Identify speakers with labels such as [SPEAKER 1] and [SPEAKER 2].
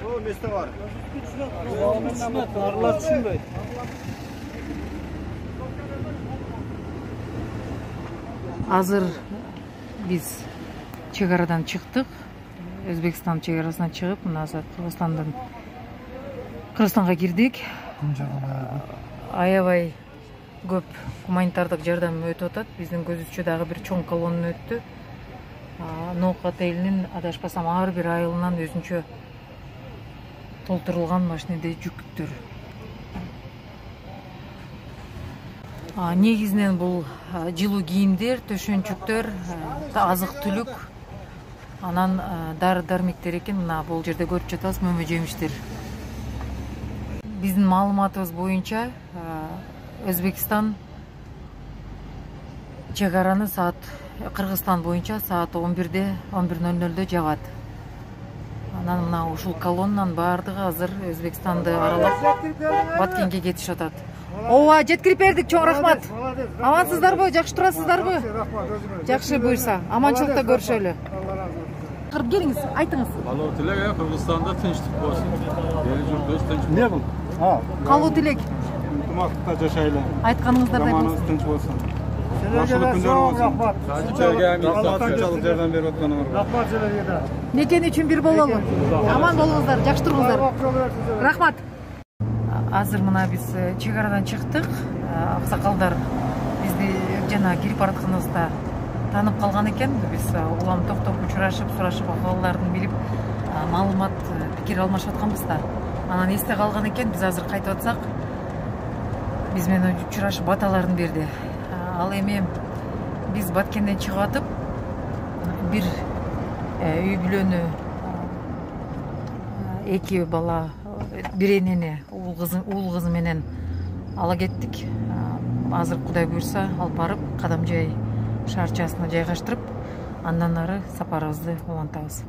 [SPEAKER 1] O mesle var.
[SPEAKER 2] Arılar düşünmeyin.
[SPEAKER 3] Азыр биз чек арадан чыктык. Өзбекстан чек арасынан чыгып, мына азыр Кыргызстанга кирдик. Аябай көп гуманитардык жардам өтүп атат. Биздин көзүбүзчө дагы бир чоң колонна өттү. Ноокат элинин адашпасам ар бир айылынан өзүнчө толтурулган машинеде жүктөр. Негизинен бул жылуу кийимдер, төшөнчүктөр, азык түлүк, анан дары дармектер экен. Мына бул жерде көрүп жатабыз, мөмө жемиштер. Биздин маалыматыбыз боюнча Өзбекстан чек араны саат Кыргызстан боюнча саат 11:00 жабат. Анан мына ушул колоннанын баардыгы азыр Өзбекстанды аралап Баткенге кетишип атат. Ооба, жеткирип бердик, чоң рахмат. Амансыздарбы, жакшы турасыздарбы? Жакшы буйрса, аманчылыкта көрүшөлү. Кырып келиңиз, айтыңыз.
[SPEAKER 4] Калуу тилек, Кыргызстанда тынчтык болсун. Эл журтубуз тынч.
[SPEAKER 1] Ne bu?
[SPEAKER 3] Калуу тилек.
[SPEAKER 1] Ынтымақта жашайлы.
[SPEAKER 3] Айтканыңыздардай
[SPEAKER 1] Заманыбыз
[SPEAKER 3] болсун.
[SPEAKER 1] тынч болсун. Жакшылык күндөр болсун. Канчалык жардам берип атканыңарга. Рахмат силерге да.
[SPEAKER 3] Некен үчүн бир бололу. Аман болуңуздар, жакшы туруңуздар. Рахмат. Азыр мына биз чек арадан чыктык. Аксакалдар бизди жана кирип баратканыбызда таанып калган экен. Биз улам токтоп учурашып, сурашып, акыбалдарын билип, маалымат, пикир алмашып атканбыз да. Анан эсте калган экен, биз азыр кайтып атсак, биз менен учурашып баталарын берди. Ал эми биз Баткенден чыгып атып, бир үй бүлөнү, эки бала, бир энени, уул кызы менен ала кеттик. Азыр Кудай буйрса, алып барып, Кадамжай шаарчасына жайгаштырып, андан ары сапарыбызды улантабыз.